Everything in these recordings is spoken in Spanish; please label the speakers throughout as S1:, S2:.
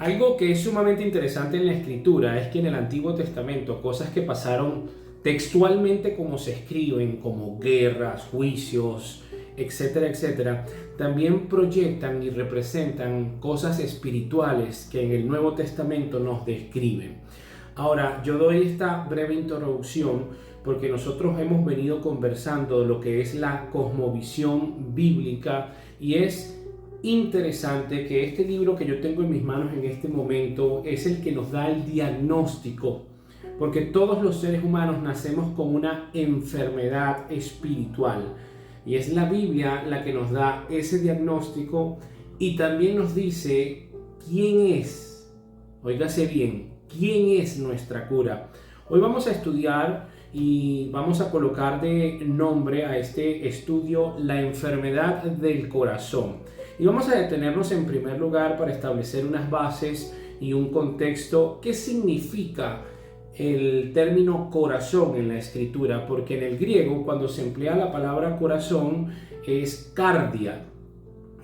S1: Algo que es sumamente interesante en la escritura es que en el Antiguo Testamento cosas que pasaron textualmente como se escriben, como guerras, juicios, etcétera, etcétera, también proyectan y representan cosas espirituales que en el Nuevo Testamento nos describen. Ahora, yo doy esta breve introducción porque nosotros hemos venido conversando de lo que es la cosmovisión bíblica y es interesante que este libro que yo tengo en mis manos en este momento es el que nos da el diagnóstico, porque todos los seres humanos nacemos con una enfermedad espiritual y es la Biblia la que nos da ese diagnóstico y también nos dice quién es, óigase bien, quién es nuestra cura. Hoy vamos a estudiar y vamos a colocar de nombre a este estudio la enfermedad del corazón. Y vamos a detenernos en primer lugar para establecer unas bases y un contexto. ¿Qué significa el término corazón en la escritura? Porque en el griego, cuando se emplea la palabra corazón, es cardia.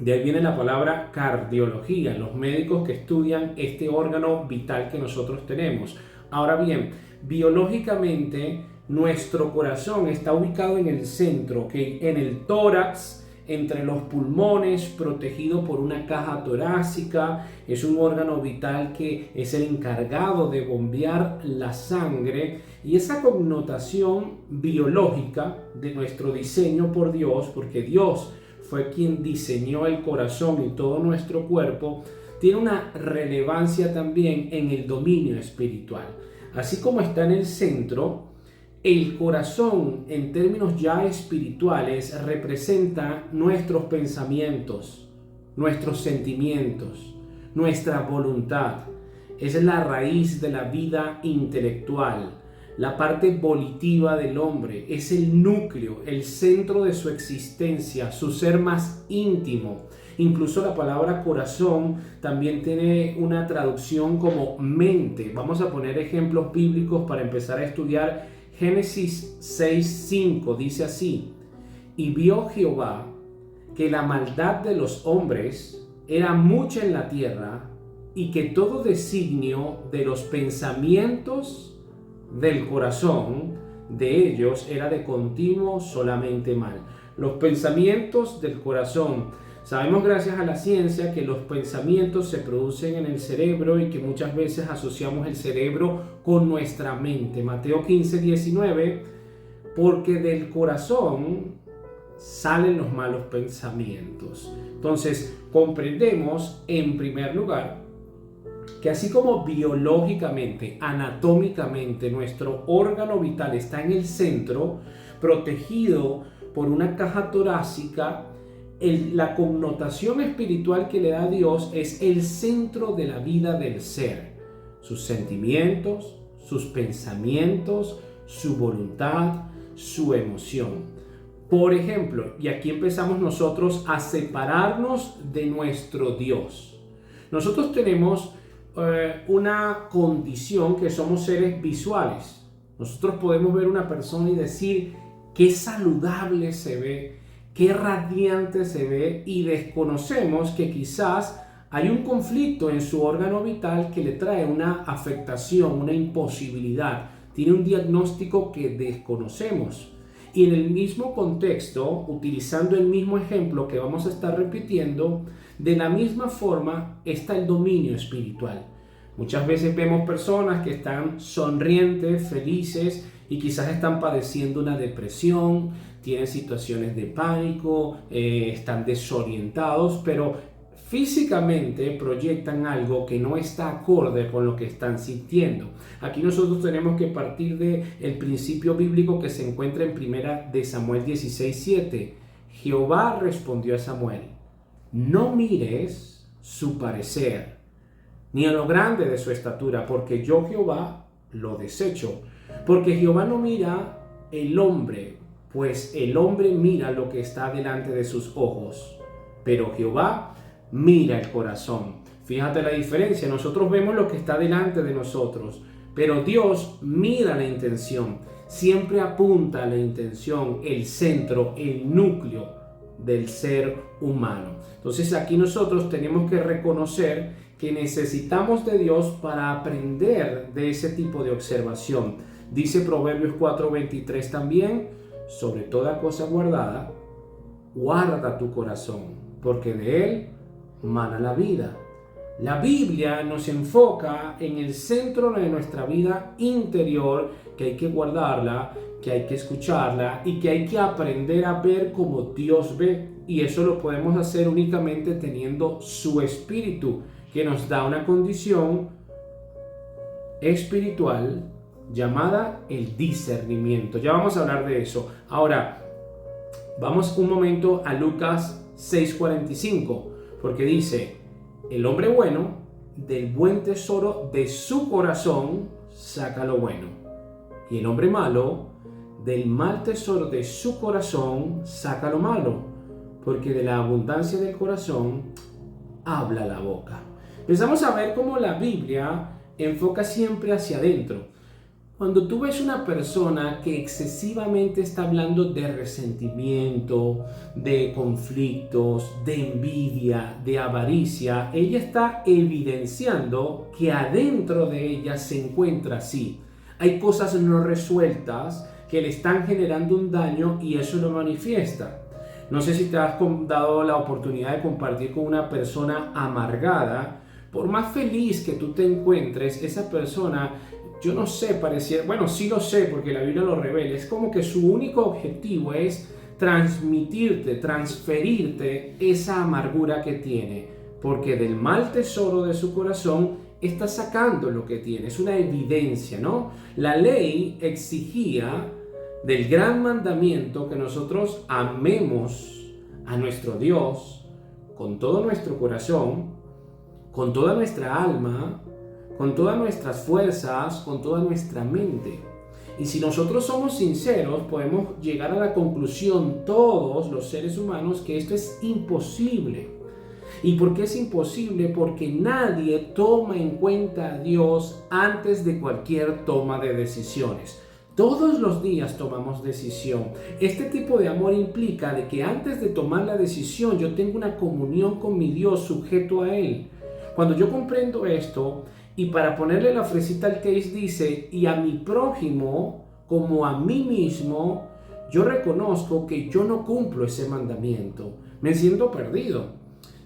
S1: De ahí viene la palabra cardiología, los médicos que estudian este órgano vital que nosotros tenemos. Ahora bien, biológicamente, nuestro corazón está ubicado en el centro, en el tórax, entre los pulmones, protegido por una caja torácica. Es un órgano vital que es el encargado de bombear la sangre, y esa connotación biológica de nuestro diseño por Dios, porque Dios fue quien diseñó el corazón y todo nuestro cuerpo, tiene una relevancia también en el dominio espiritual. Así como está en el centro, el corazón, en términos ya espirituales, representa nuestros pensamientos, nuestros sentimientos, nuestra voluntad. Es la raíz de la vida intelectual, la parte volitiva del hombre. Es el núcleo, el centro de su existencia, su ser más íntimo. Incluso la palabra corazón también tiene una traducción como mente. Vamos a poner ejemplos bíblicos para empezar a estudiar. Génesis 6:5 dice así: y vio Jehová que la maldad de los hombres era mucha en la tierra, y que todo designio de los pensamientos del corazón de ellos era de continuo solamente mal. Los pensamientos del corazón. Sabemos gracias a la ciencia que los pensamientos se producen en el cerebro y que muchas veces asociamos el cerebro con nuestra mente. Mateo 15:19, porque del corazón salen los malos pensamientos. Entonces, comprendemos en primer lugar que así como biológicamente, anatómicamente, nuestro órgano vital está en el centro, protegido por una caja torácica, la connotación espiritual que le da Dios es el centro de la vida del ser. Sus sentimientos, sus pensamientos, su voluntad, su emoción. Por ejemplo, y aquí empezamos nosotros a separarnos de nuestro Dios. Nosotros tenemos una condición que somos seres visuales. Nosotros podemos ver una persona y decir qué saludable se ve, qué radiante se ve, y desconocemos que quizás hay un conflicto en su órgano vital que le trae una afectación, una imposibilidad. Tiene un diagnóstico que desconocemos. Y en el mismo contexto, utilizando el mismo ejemplo que vamos a estar repitiendo, de la misma forma está el dominio espiritual. Muchas veces vemos personas que están sonrientes, felices, y quizás están padeciendo una depresión, tienen situaciones de pánico, están desorientados, pero físicamente proyectan algo que no está acorde con lo que están sintiendo. Aquí nosotros tenemos que partir del principio bíblico que se encuentra en primera de Samuel 16:7. Jehová respondió a Samuel: no mires su parecer, ni a lo grande de su estatura, porque yo Jehová lo desecho. Porque Jehová no mira el hombre, pues el hombre mira lo que está delante de sus ojos, pero Jehová mira el corazón. Fíjate la diferencia. Nosotros vemos lo que está delante de nosotros, pero Dios mira la intención. Siempre apunta a la intención, el centro, el núcleo del ser humano. Entonces aquí nosotros tenemos que reconocer que necesitamos de Dios para aprender de ese tipo de observación. Dice Proverbios 4:23 también, sobre toda cosa guardada, guarda tu corazón, porque de él mana la vida. La Biblia nos enfoca en el centro de nuestra vida interior, que hay que guardarla, que hay que escucharla y que hay que aprender a ver como Dios ve. Y eso lo podemos hacer únicamente teniendo su espíritu, que nos da una condición espiritual llamada el discernimiento. Ya vamos a hablar de eso. Ahora, vamos un momento a Lucas 6:45, porque dice: el hombre bueno del buen tesoro de su corazón saca lo bueno, y el hombre malo del mal tesoro de su corazón saca lo malo, porque de la abundancia del corazón habla la boca. Empezamos a ver cómo la Biblia enfoca siempre hacia adentro. Cuando tú ves una persona que excesivamente está hablando de resentimiento, de conflictos, de envidia, de avaricia, ella está evidenciando que adentro de ella se encuentra así. Hay cosas no resueltas que le están generando un daño y eso lo manifiesta. No sé si te has dado la oportunidad de compartir con una persona amargada. Por más feliz que tú te encuentres, esa persona, yo no sé, parecía, bueno, sí lo sé porque la Biblia lo revela, es como que su único objetivo es transmitirte, transferirte esa amargura que tiene, porque del mal tesoro de su corazón está sacando lo que tiene, es una evidencia, ¿no? La ley exigía del gran mandamiento que nosotros amemos a nuestro Dios con todo nuestro corazón, con toda nuestra alma, con todas nuestras fuerzas, con toda nuestra mente. Y si nosotros somos sinceros, podemos llegar a la conclusión, todos los seres humanos, que esto es imposible. ¿Y por qué es imposible? Porque nadie toma en cuenta a Dios antes de cualquier toma de decisiones. Todos los días tomamos decisión. Este tipo de amor implica de que antes de tomar la decisión yo tengo una comunión con mi Dios, sujeto a Él. Cuando yo comprendo esto, y para ponerle la fresita al case dice, y a mi prójimo como a mí mismo, yo reconozco que yo no cumplo ese mandamiento. Me siento perdido.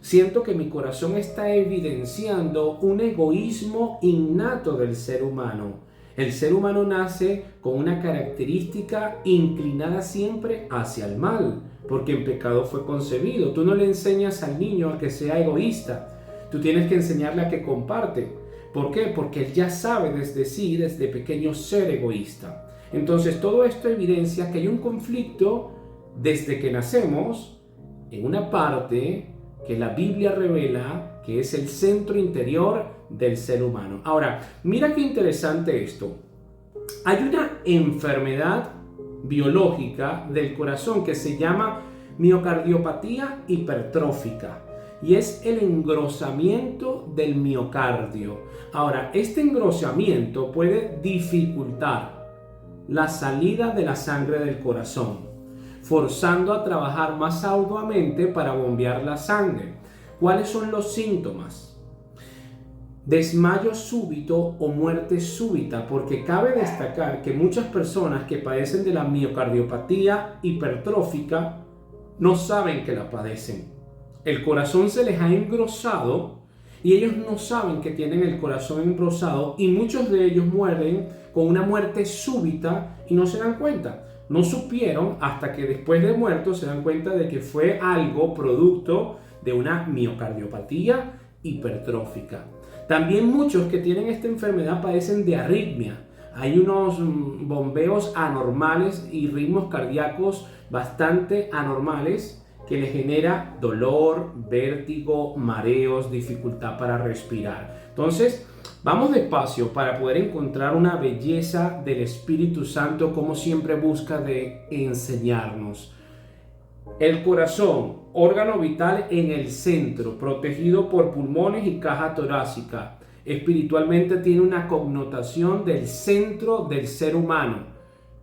S1: Siento que mi corazón está evidenciando un egoísmo innato del ser humano. El ser humano nace con una característica inclinada siempre hacia el mal, porque en pecado fue concebido. Tú no le enseñas al niño a que sea egoísta. Tú tienes que enseñarle a que comparte. ¿Por qué? Porque él ya sabe desde sí, desde pequeño, ser egoísta. Entonces, todo esto evidencia que hay un conflicto desde que nacemos en una parte que la Biblia revela que es el centro interior del ser humano. Ahora, mira qué interesante esto. Hay una enfermedad biológica del corazón que se llama miocardiopatía hipertrófica. Y es el engrosamiento del miocardio. Ahora, este engrosamiento puede dificultar la salida de la sangre del corazón, forzando a trabajar más arduamente para bombear la sangre. ¿Cuáles son los síntomas? Desmayo súbito o muerte súbita, porque cabe destacar que muchas personas que padecen de la miocardiopatía hipertrófica no saben que la padecen. El corazón se les ha engrosado y ellos no saben que tienen el corazón engrosado, y muchos de ellos mueren con una muerte súbita y no se dan cuenta. No supieron hasta que después de muertos se dan cuenta de que fue algo producto de una miocardiopatía hipertrófica. También muchos que tienen esta enfermedad padecen de arritmia. Hay unos bombeos anormales y ritmos cardíacos bastante anormales que le genera dolor, vértigo, mareos, dificultad para respirar. Entonces, vamos despacio para poder encontrar una belleza del Espíritu Santo, como siempre busca de enseñarnos. El corazón, órgano vital en el centro, protegido por pulmones y caja torácica. Espiritualmente tiene una connotación del centro del ser humano,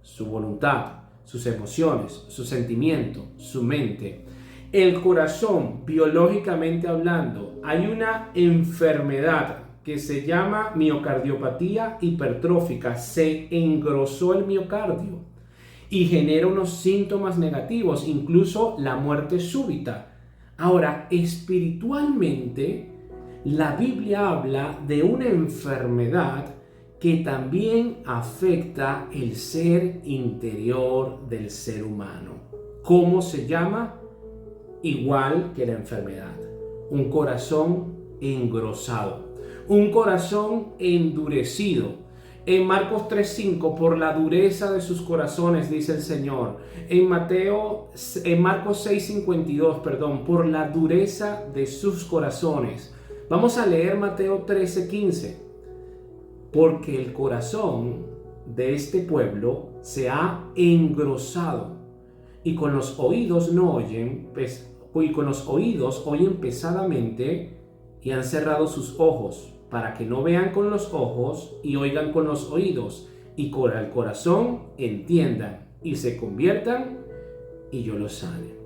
S1: su voluntad, sus emociones, su sentimiento, su mente. El corazón, biológicamente hablando, hay una enfermedad que se llama miocardiopatía hipertrófica. Se engrosó el miocardio y genera unos síntomas negativos, incluso la muerte súbita. Ahora, espiritualmente, la Biblia habla de una enfermedad que también afecta el ser interior del ser humano. ¿Cómo se llama? Igual que la enfermedad. Un corazón engrosado, un corazón endurecido. En Marcos 3:5, por la dureza de sus corazones, dice el Señor. En Marcos 6:52, por la dureza de sus corazones. Vamos a leer Mateo 13:15. Porque el corazón de este pueblo se ha engrosado y con los oídos no oyen, y con los oídos oyen pesadamente y han cerrado sus ojos para que no vean con los ojos y oigan con los oídos y con el corazón entiendan y se conviertan y yo los sane.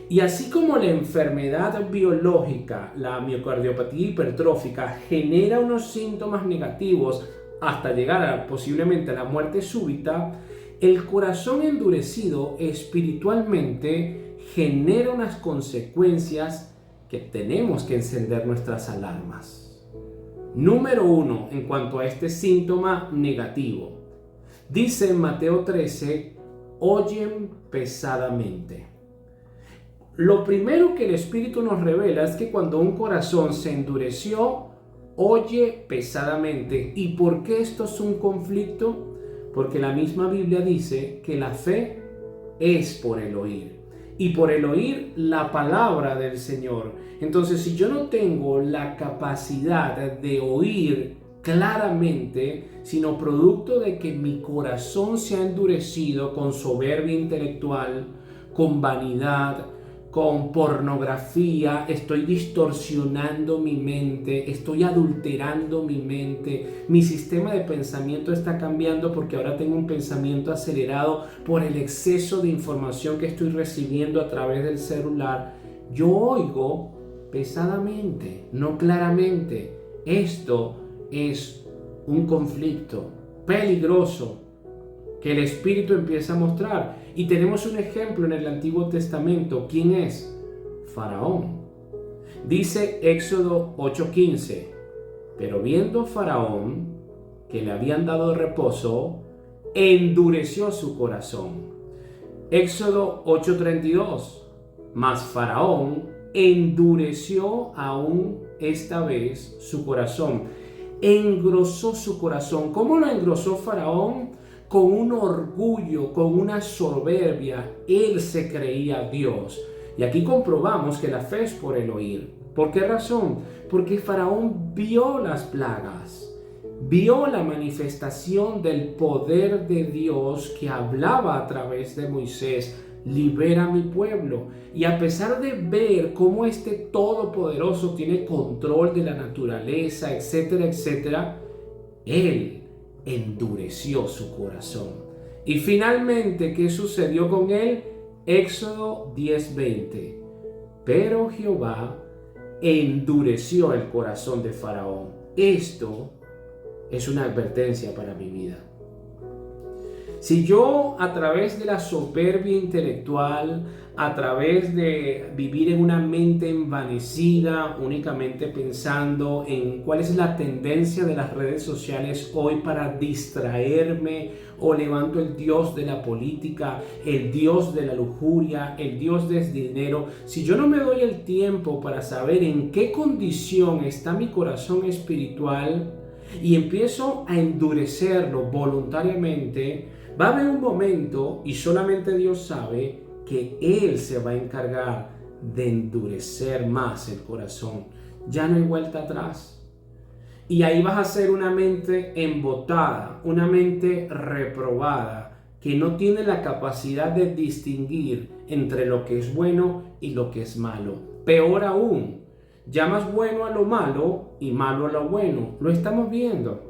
S1: Y así como la enfermedad biológica, la miocardiopatía hipertrófica, genera unos síntomas negativos hasta llegar posiblemente a la muerte súbita, el corazón endurecido espiritualmente genera unas consecuencias que tenemos que encender nuestras alarmas. Número 1, en cuanto a este síntoma negativo. Dice en Mateo 13, oyen pesadamente. Lo primero que el Espíritu nos revela es que cuando un corazón se endureció, oye pesadamente. ¿Y por qué esto es un conflicto? Porque la misma Biblia dice que la fe es por el oír. Y por el oír la palabra del Señor. Entonces, si yo no tengo la capacidad de oír claramente, sino producto de que mi corazón se ha endurecido con soberbia intelectual, con vanidad, con pornografía, estoy distorsionando mi mente, estoy adulterando mi mente, mi sistema de pensamiento está cambiando porque ahora tengo un pensamiento acelerado por el exceso de información que estoy recibiendo a través del celular. Yo oigo pesadamente, no claramente. Esto es un conflicto peligroso que el Espíritu empieza a mostrar. Y tenemos un ejemplo en el Antiguo Testamento. ¿Quién es? Faraón. Dice Éxodo 8:15, pero viendo Faraón que le habían dado reposo, endureció su corazón. Éxodo 8:32, mas Faraón endureció aún esta vez su corazón. Engrosó su corazón. ¿Cómo lo engrosó Faraón? Con un orgullo, con una soberbia. Él se creía Dios. Y aquí comprobamos que la fe es por el oír. ¿Por qué razón? Porque Faraón vio las plagas, vio la manifestación del poder de Dios que hablaba a través de Moisés. Libera a mi pueblo. Y a pesar de ver cómo este Todopoderoso tiene control de la naturaleza, etcétera, etcétera, él endureció su corazón. Y finalmente, ¿qué sucedió con él? Éxodo 10:20. Pero Jehová endureció el corazón de Faraón. Esto es una advertencia para mi vida. Si yo a través de la soberbia intelectual, a través de vivir en una mente envanecida, únicamente pensando en cuál es la tendencia de las redes sociales hoy para distraerme, o levanto el Dios de la política, el Dios de la lujuria, el Dios del dinero, si yo no me doy el tiempo para saber en qué condición está mi corazón espiritual y empiezo a endurecerlo voluntariamente, va a haber un momento, y solamente Dios sabe, que Él se va a encargar de endurecer más el corazón. Ya no hay vuelta atrás. Y ahí vas a ser una mente embotada, una mente reprobada, que no tiene la capacidad de distinguir entre lo que es bueno y lo que es malo. Peor aún, llamas bueno a lo malo y malo a lo bueno. Lo estamos viendo.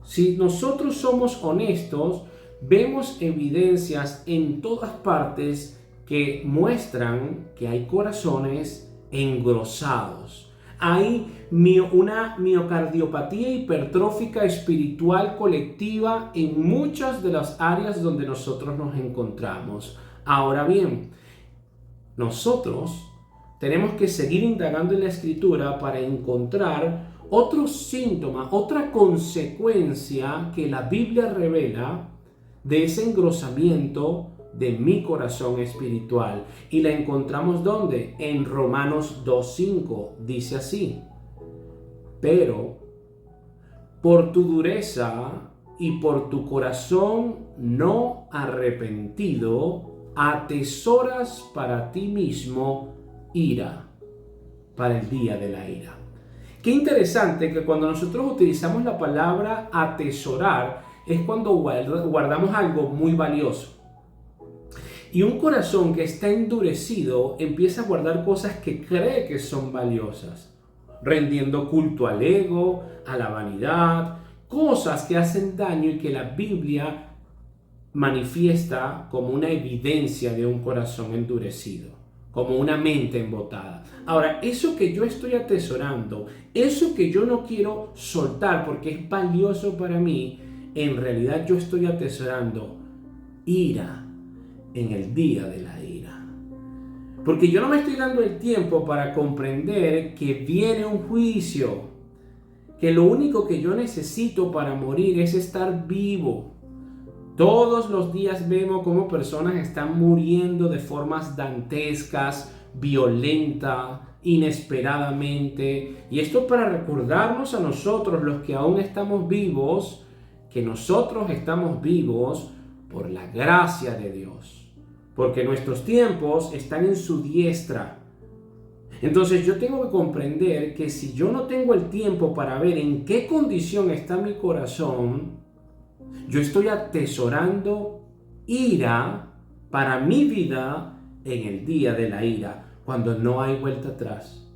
S1: Si nosotros somos honestos, vemos evidencias en todas partes que muestran que hay corazones engrosados. Hay una miocardiopatía hipertrófica espiritual colectiva en muchas de las áreas donde nosotros nos encontramos. Ahora bien, nosotros tenemos que seguir indagando en la Escritura para encontrar otro síntoma, otra consecuencia que la Biblia revela de ese engrosamiento de mi corazón espiritual. Y la encontramos ¿dónde? En Romanos 2:5. Dice así: pero por tu dureza y por tu corazón no arrepentido, atesoras para ti mismo ira, para el día de la ira. Qué interesante que cuando nosotros utilizamos la palabra atesorar es cuando guardamos algo muy valioso. Y un corazón que está endurecido empieza a guardar cosas que cree que son valiosas, rendiendo culto al ego, a la vanidad, cosas que hacen daño y que la Biblia manifiesta como una evidencia de un corazón endurecido, como una mente embotada. Ahora, eso que yo estoy atesorando, eso que yo no quiero soltar porque es valioso para mí, en realidad yo estoy atesorando ira en el día de la ira. Porque yo no me estoy dando el tiempo para comprender que viene un juicio, que lo único que yo necesito para morir es estar vivo. Todos los días vemos cómo personas están muriendo de formas dantescas, violenta, inesperadamente. Y esto para recordarnos a nosotros, los que aún estamos vivos, que nosotros estamos vivos por la gracia de Dios. Porque nuestros tiempos están en su diestra. Entonces yo tengo que comprender que si yo no tengo el tiempo para ver en qué condición está mi corazón, yo estoy atesorando ira para mi vida en el día de la ira, cuando no hay vuelta atrás,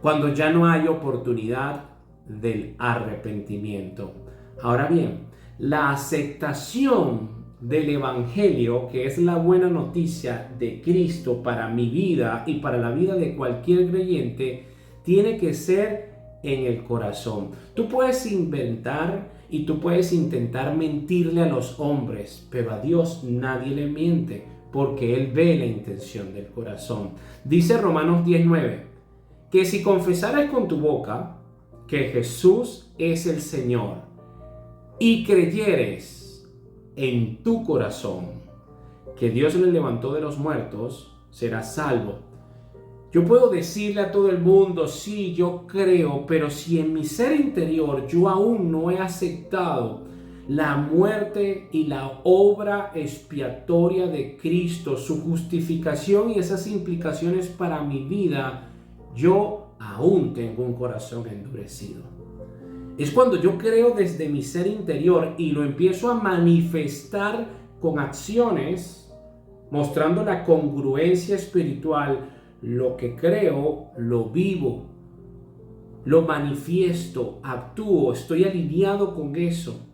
S1: cuando ya no hay oportunidad del arrepentimiento. Ahora bien, la aceptación del Evangelio, que es la buena noticia de Cristo para mi vida y para la vida de cualquier creyente, tiene que ser en el corazón. Tú puedes inventar y tú puedes intentar mentirle a los hombres, pero a Dios nadie le miente, porque Él ve la intención del corazón. Dice Romanos 10:9, que si confesaras con tu boca que Jesús es el Señor y creyeres en tu corazón que Dios le levantó de los muertos, serás salvo. Yo puedo decirle a todo el mundo, sí, yo creo, pero si en mi ser interior yo aún no he aceptado la muerte y la obra expiatoria de Cristo, su justificación y esas implicaciones para mi vida, yo aún tengo un corazón endurecido. Es cuando yo creo desde mi ser interior y lo empiezo a manifestar con acciones, mostrando la congruencia espiritual. Lo que creo, lo vivo, lo manifiesto, actúo, estoy alineado con eso.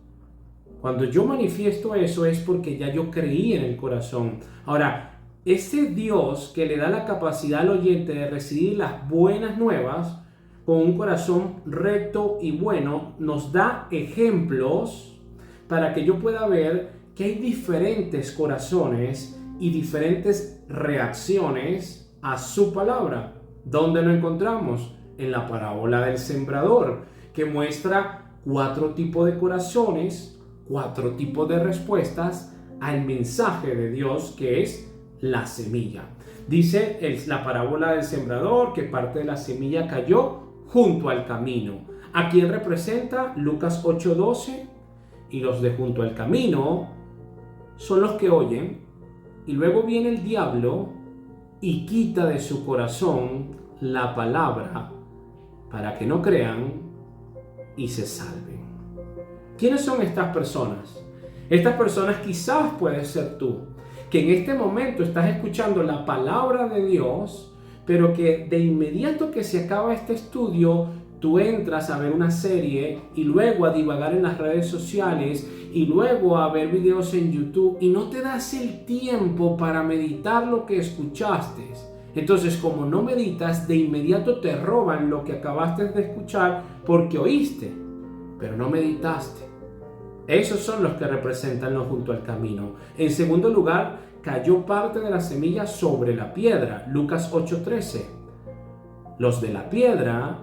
S1: Cuando yo manifiesto eso es porque ya yo creí en el corazón. Ahora, ese Dios que le da la capacidad al oyente de recibir las buenas nuevas, con un corazón recto y bueno, nos da ejemplos para que yo pueda ver que hay diferentes corazones y diferentes reacciones a su palabra. ¿Dónde lo encontramos? En la parábola del sembrador, que muestra 4 tipos de corazones, 4 tipos de respuestas al mensaje de Dios, que es la semilla. Dice la parábola del sembrador que parte de la semilla cayó junto al camino. ¿A quién representa? Lucas 8:12. Y los de junto al camino son los que oyen, y luego viene el diablo y quita de su corazón la palabra para que no crean y se salven. ¿Quiénes son estas personas? Estas personas quizás puedes ser tú, que en este momento estás escuchando la palabra de Dios, pero que de inmediato que se acaba este estudio, tú entras a ver una serie y luego a divagar en las redes sociales y luego a ver videos en YouTube y no te das el tiempo para meditar lo que escuchaste. Entonces, como no meditas, de inmediato te roban lo que acabaste de escuchar porque oíste, pero no meditaste. Esos son los que representan lo junto al camino. En segundo lugar, cayó parte de la semilla sobre la piedra. Lucas 8:13. Los de la piedra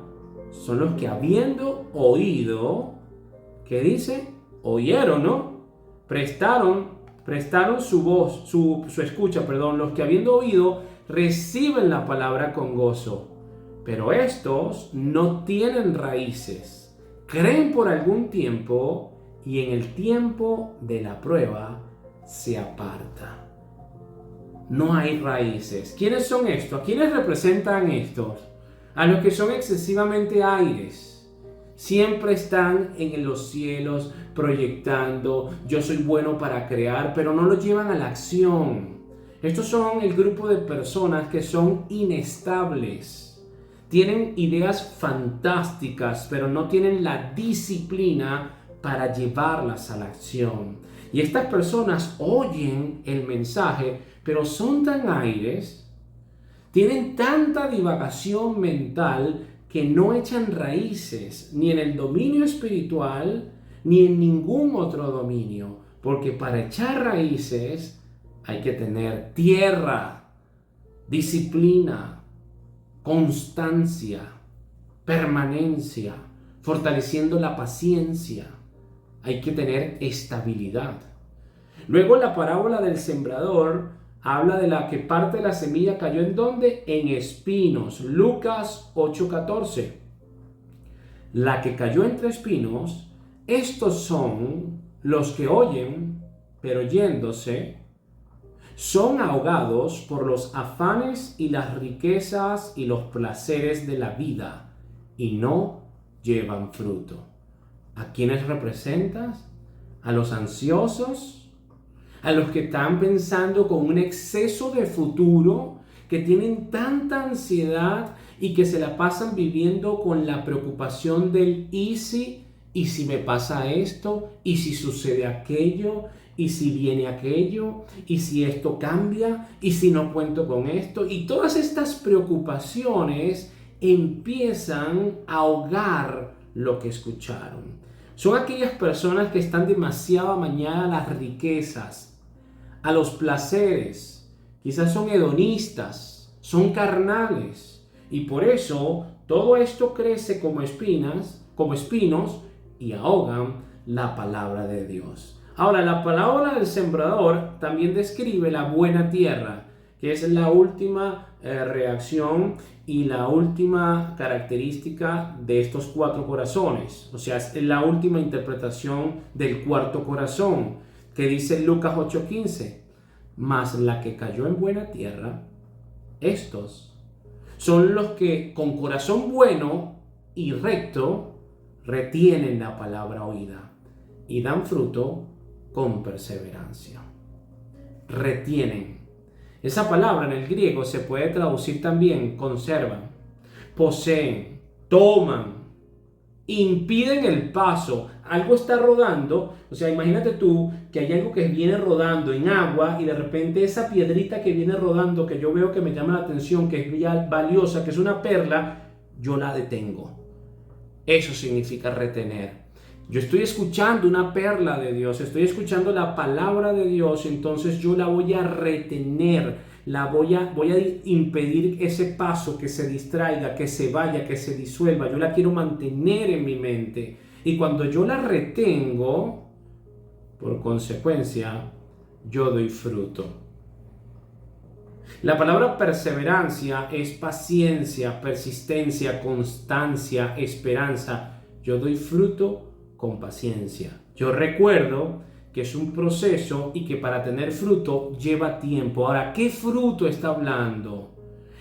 S1: son los que habiendo oído, ¿qué dice? Oyeron, ¿no? Prestaron su voz, su escucha, perdón. Los que habiendo oído reciben la palabra con gozo. Pero estos no tienen raíces. Creen por algún tiempo y en el tiempo de la prueba se aparta. No hay raíces. ¿Quiénes son estos? ¿A quiénes representan estos? A los que son excesivamente aires. Siempre están en los cielos proyectando, yo soy bueno para crear, pero no lo llevan a la acción. Estos son el grupo de personas que son inestables. Tienen ideas fantásticas, pero no tienen la disciplina para llevarlas a la acción. Y estas personas oyen el mensaje, pero son tan aires, tienen tanta divagación mental que no echan raíces ni en el dominio espiritual ni en ningún otro dominio. Porque para echar raíces hay que tener tierra, disciplina, constancia, permanencia, fortaleciendo la paciencia. Hay que tener estabilidad. Luego la parábola del sembrador habla de la que parte de la semilla cayó ¿en dónde? En espinos. Lucas 8:14. La que cayó entre espinos, estos son los que oyen, pero yéndose, son ahogados por los afanes y las riquezas y los placeres de la vida y no llevan fruto. ¿A quiénes representas? ¿A los ansiosos? ¿A los que están pensando con un exceso de futuro, que tienen tanta ansiedad y que se la pasan viviendo con la preocupación del y si me pasa esto, y si sucede aquello, y si viene aquello, y si esto cambia, y si no cuento con esto? Y todas estas preocupaciones empiezan a ahogar lo que escucharon. Son aquellas personas que están demasiado amañadas a las riquezas, a los placeres. Quizás son hedonistas, son carnales. Y por eso todo esto crece como espinos y ahogan la palabra de Dios. Ahora, la palabra del sembrador también describe la buena tierra, que es la última reacción y la última característica de estos cuatro corazones. O sea, es la última interpretación del cuarto corazón, que dice Lucas 8:15. Mas la que cayó en buena tierra, estos son los que con corazón bueno y recto retienen la palabra oída y dan fruto con perseverancia. Retienen. Esa palabra en el griego se puede traducir también conservan, poseen, toman, impiden el paso. Algo está rodando, o sea, imagínate tú que hay algo que viene rodando en agua y de repente esa piedrita que viene rodando, que yo veo que me llama la atención, que es valiosa, que es una perla, yo la detengo. Eso significa retener. Yo estoy escuchando una perla de Dios, estoy escuchando la palabra de Dios, entonces yo la voy a retener, voy a impedir ese paso, que se distraiga, que se vaya, que se disuelva. Yo la quiero mantener en mi mente. Y cuando yo la retengo, por consecuencia, yo doy fruto. La palabra perseverancia es paciencia, persistencia, constancia, esperanza. Yo doy fruto con paciencia. Yo recuerdo que es un proceso y que para tener fruto lleva tiempo. Ahora, ¿qué fruto está hablando?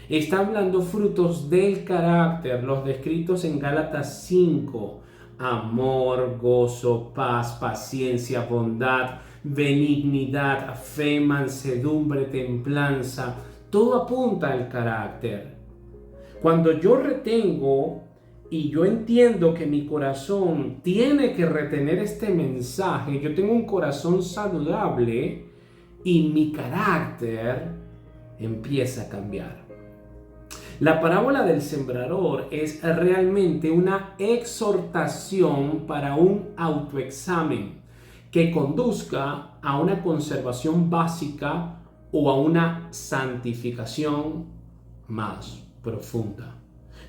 S1: Está hablando frutos del carácter, los descritos en Gálatas 5. Amor, gozo, paz, paciencia, bondad, benignidad, fe, mansedumbre, templanza. Todo apunta al carácter. Cuando yo retengo y yo entiendo que mi corazón tiene que retener este mensaje, yo tengo un corazón saludable y mi carácter empieza a cambiar. La parábola del sembrador es realmente una exhortación para un autoexamen que conduzca a una conservación básica o a una santificación más profunda.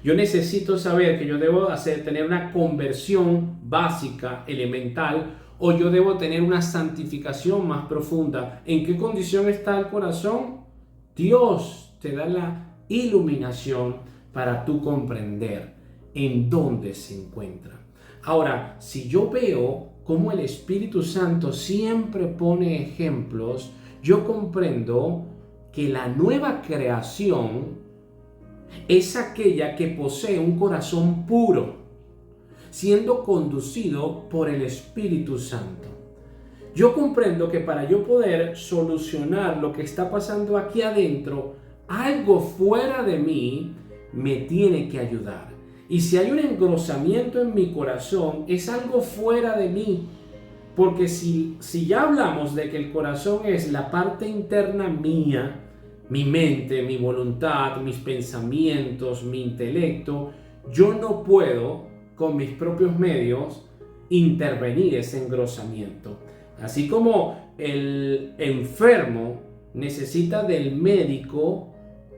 S1: Yo necesito saber que yo debo tener una conversión básica, elemental, o yo debo tener una santificación más profunda. ¿En qué condición está el corazón? Dios te da la iluminación para tú comprender en dónde se encuentra. Ahora, si yo veo cómo el Espíritu Santo siempre pone ejemplos, yo comprendo que la nueva creación es aquella que posee un corazón puro, siendo conducido por el Espíritu Santo. Yo comprendo que para yo poder solucionar lo que está pasando aquí adentro, algo fuera de mí me tiene que ayudar. Y si hay un engrosamiento en mi corazón, es algo fuera de mí. Porque si ya hablamos de que el corazón es la parte interna mía, mi mente, mi voluntad, mis pensamientos, mi intelecto, yo no puedo con mis propios medios intervenir ese engrosamiento. Así como el enfermo necesita del médico,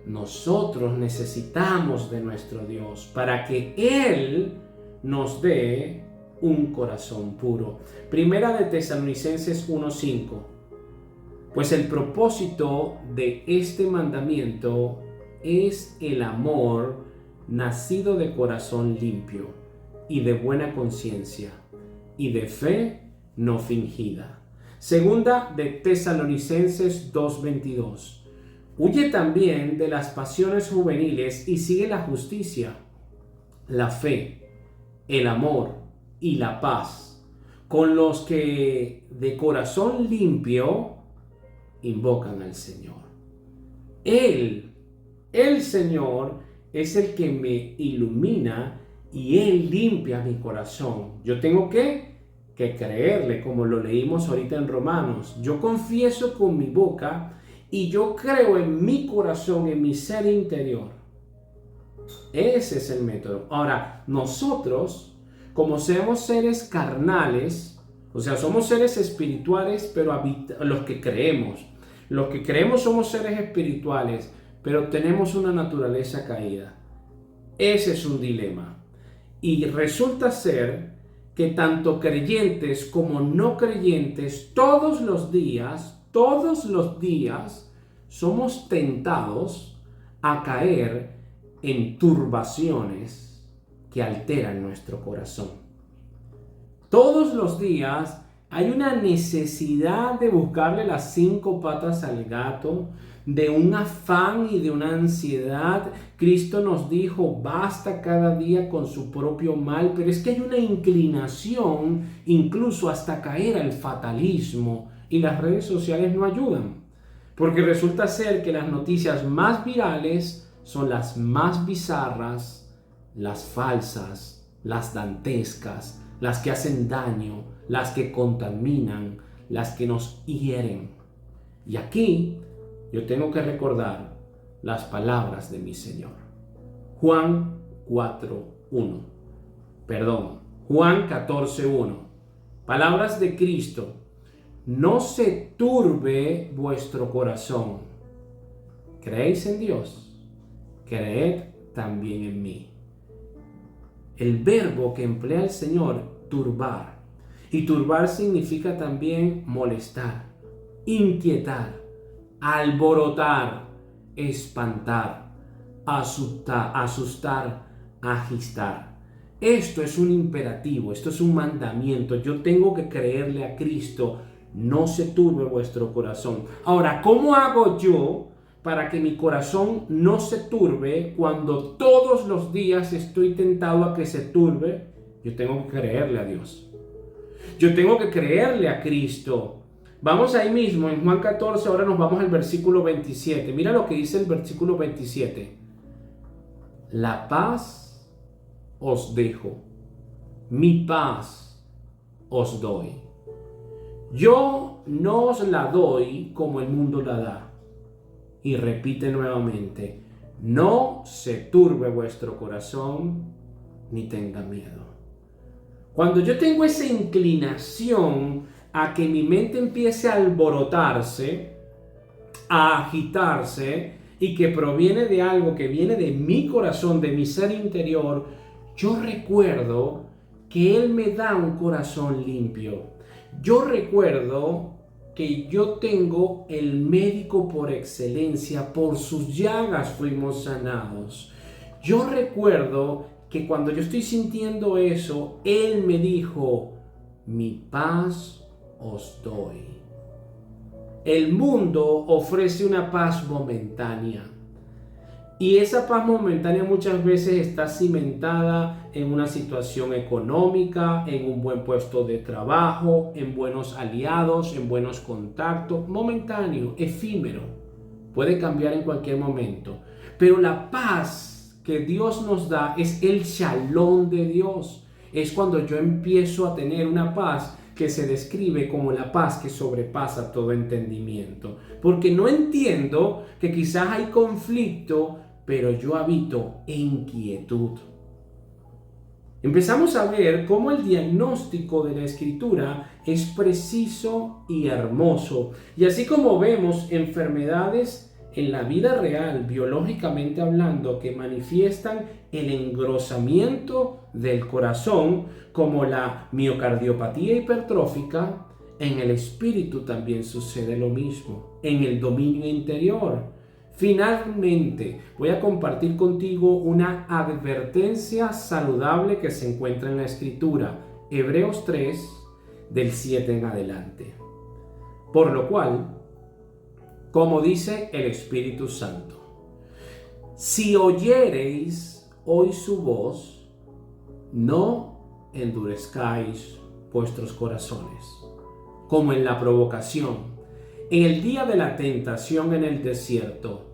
S1: nosotros necesitamos de nuestro Dios para que Él nos dé un corazón puro. Primera de Tesalonicenses 1:5. Pues el propósito de este mandamiento es el amor nacido de corazón limpio y de buena conciencia y de fe no fingida. Segunda de Tesalonicenses 2:22. Huye también de las pasiones juveniles y sigue la justicia, la fe, el amor y la paz, con los que de corazón limpio invocan al Señor. El Señor, es el que me ilumina y Él limpia mi corazón. Yo tengo que creerle, como lo leímos ahorita en Romanos. Yo confieso con mi boca y yo creo en mi corazón, en mi ser interior. Ese es el método. Ahora, nosotros, como somos seres carnales, o sea, somos seres espirituales, pero los que creemos somos seres espirituales, pero tenemos una naturaleza caída. Ese es un dilema. Y resulta ser que tanto creyentes como no creyentes, todos los días, somos tentados a caer en turbaciones que alteran nuestro corazón. Todos los días hay una necesidad de buscarle las 5 patas al gato, de un afán y de una ansiedad. Cristo nos dijo, basta cada día con su propio mal, pero es que hay una inclinación incluso hasta caer al fatalismo y las redes sociales no ayudan, porque resulta ser que las noticias más virales son las más bizarras, las falsas, las dantescas, las que hacen daño, las que contaminan, las que nos hieren. Y aquí yo tengo que recordar las palabras de mi Señor. Juan 14:1. Palabras de Cristo. No se turbe vuestro corazón. ¿Creéis en Dios? Creed también en mí. El verbo que emplea el Señor, turbar. Y turbar significa también molestar, inquietar, alborotar, espantar, asustar, agistar. Esto es un imperativo, esto es un mandamiento. Yo tengo que creerle a Cristo. No se turbe vuestro corazón. Ahora, ¿cómo hago yo para que mi corazón no se turbe cuando todos los días estoy tentado a que se turbe? Yo tengo que creerle a Dios. Yo tengo que creerle a Cristo. Vamos ahí mismo, en Juan 14, ahora nos vamos al versículo 27. Mira lo que dice el versículo 27. La paz os dejo, mi paz os doy. Yo no os la doy como el mundo la da. Y repite nuevamente, no se turbe vuestro corazón ni tenga miedo. Cuando yo tengo esa inclinación a que mi mente empiece a alborotarse, a agitarse, y que proviene de algo que viene de mi corazón, de mi ser interior, yo recuerdo que Él me da un corazón limpio. Yo recuerdo que yo tengo el médico por excelencia, por sus llagas fuimos sanados. Yo recuerdo que cuando yo estoy sintiendo eso, Él me dijo, mi paz os doy. El mundo ofrece una paz momentánea. Y esa paz momentánea muchas veces está cimentada en una situación económica, en un buen puesto de trabajo, en buenos aliados, en buenos contactos. Momentáneo, efímero. Puede cambiar en cualquier momento. Pero la paz que Dios nos da es el shalom de Dios. Es cuando yo empiezo a tener una paz que se describe como la paz que sobrepasa todo entendimiento. Porque no entiendo que quizás hay conflicto, pero yo habito en quietud. Empezamos a ver cómo el diagnóstico de la Escritura es preciso y hermoso. Y así como vemos enfermedades en la vida real, biológicamente hablando, que manifiestan el engrosamiento del corazón, como la miocardiopatía hipertrófica, en el espíritu también sucede lo mismo, en el dominio interior. Finalmente, voy a compartir contigo una advertencia saludable que se encuentra en la Escritura, Hebreos 3, del 7 en adelante. Por lo cual, como dice el Espíritu Santo, si oyereis hoy su voz, no endurezcáis vuestros corazones, como en la provocación, en el día de la tentación en el desierto,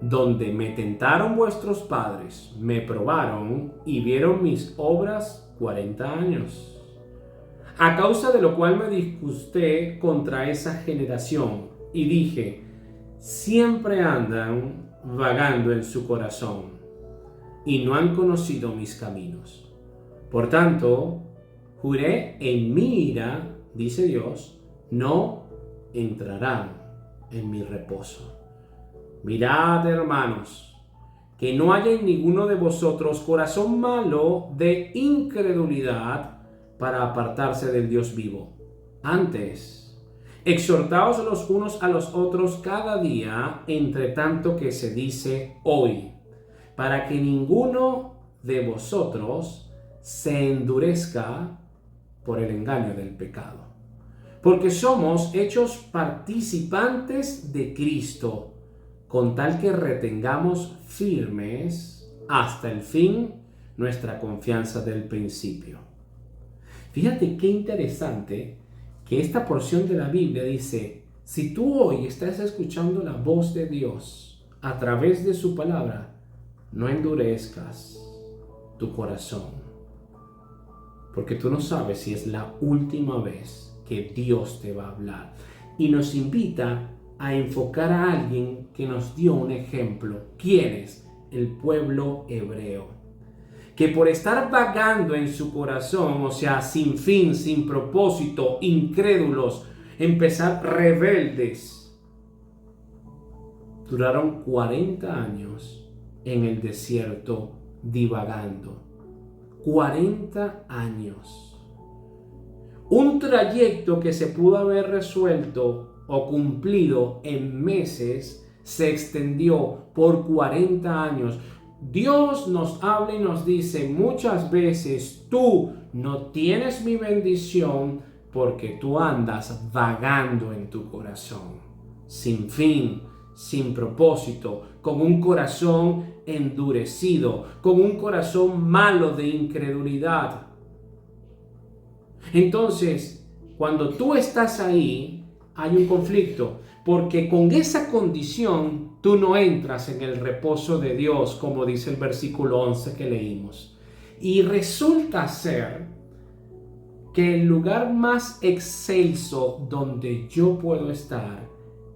S1: donde me tentaron vuestros padres, me probaron y vieron mis obras 40 años. A causa de lo cual me disgusté contra esa generación y dije, siempre andan vagando en su corazón y no han conocido mis caminos. Por tanto, juré en mi ira, dice Dios, no entrarán en mi reposo. Mirad, hermanos, que no haya en ninguno de vosotros corazón malo de incredulidad para apartarse del Dios vivo. Antes, exhortaos los unos a los otros cada día, entre tanto que se dice hoy, para que ninguno de vosotros se endurezca por el engaño del pecado. Porque somos hechos participantes de Cristo, con tal que retengamos firmes hasta el fin nuestra confianza del principio. Fíjate qué interesante que esta porción de la Biblia dice, si tú hoy estás escuchando la voz de Dios a través de su palabra, no endurezcas tu corazón, porque tú no sabes si es la última vez que Dios te va a hablar. Y nos invita a enfocar a alguien que nos dio un ejemplo. ¿Quién es? El pueblo hebreo. Que por estar vagando en su corazón, o sea, sin fin, sin propósito, incrédulos, empezar rebeldes, duraron 40 años en el desierto divagando. 40 años. Un trayecto que se pudo haber resuelto o cumplido en meses, se extendió por 40 años. Dios nos habla y nos dice muchas veces, tú no tienes mi bendición porque tú andas vagando en tu corazón, sin fin, sin propósito, con un corazón endurecido, con un corazón malo de incredulidad. Entonces, cuando tú estás ahí, hay un conflicto, porque con esa condición tú no entras en el reposo de Dios, como dice el versículo 11 que leímos. Y resulta ser que el lugar más excelso donde yo puedo estar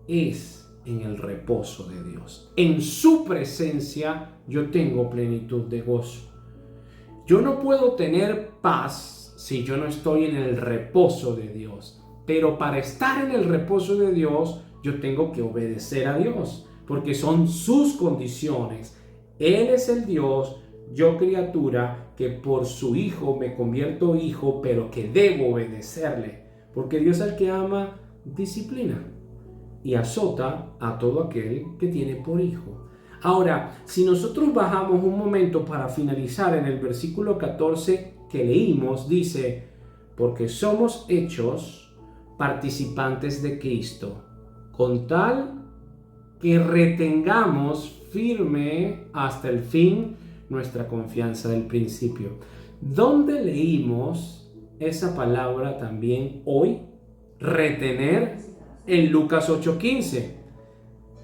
S1: es en el reposo de Dios. En su presencia yo tengo plenitud de gozo. Yo no puedo tener paz si yo no estoy en el reposo de Dios. Pero para estar en el reposo de Dios, yo tengo que obedecer a Dios, porque son sus condiciones. Él es el Dios, yo criatura, que por su Hijo me convierto hijo, pero que debo obedecerle. Porque Dios al que ama, disciplina y azota a todo aquel que tiene por hijo. Ahora, si nosotros bajamos un momento para finalizar en el versículo 14 que leímos, dice, porque somos hechos participantes de Cristo, con tal que retengamos firme hasta el fin nuestra confianza del principio. ¿Dónde leímos esa palabra también hoy? Retener, en Lucas 8:15.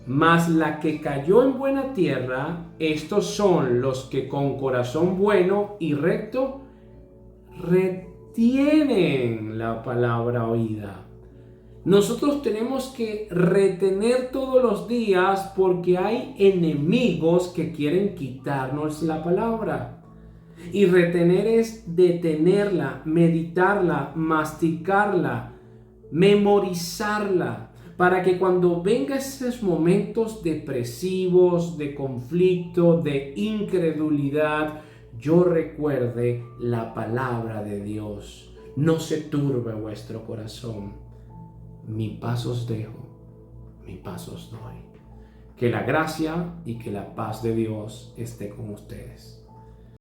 S1: Mas la que cayó en buena tierra, estos son los que con corazón bueno y recto retienen la palabra oída. Nosotros tenemos que retener todos los días porque hay enemigos que quieren quitarnos la palabra. Y retener es detenerla, meditarla, masticarla, memorizarla, para que cuando vengan esos momentos depresivos, de conflicto, de incredulidad, yo recuerde la palabra de Dios. No se turbe vuestro corazón. Mi paz os dejo, mi paz os doy. Que la gracia y que la paz de Dios esté con ustedes.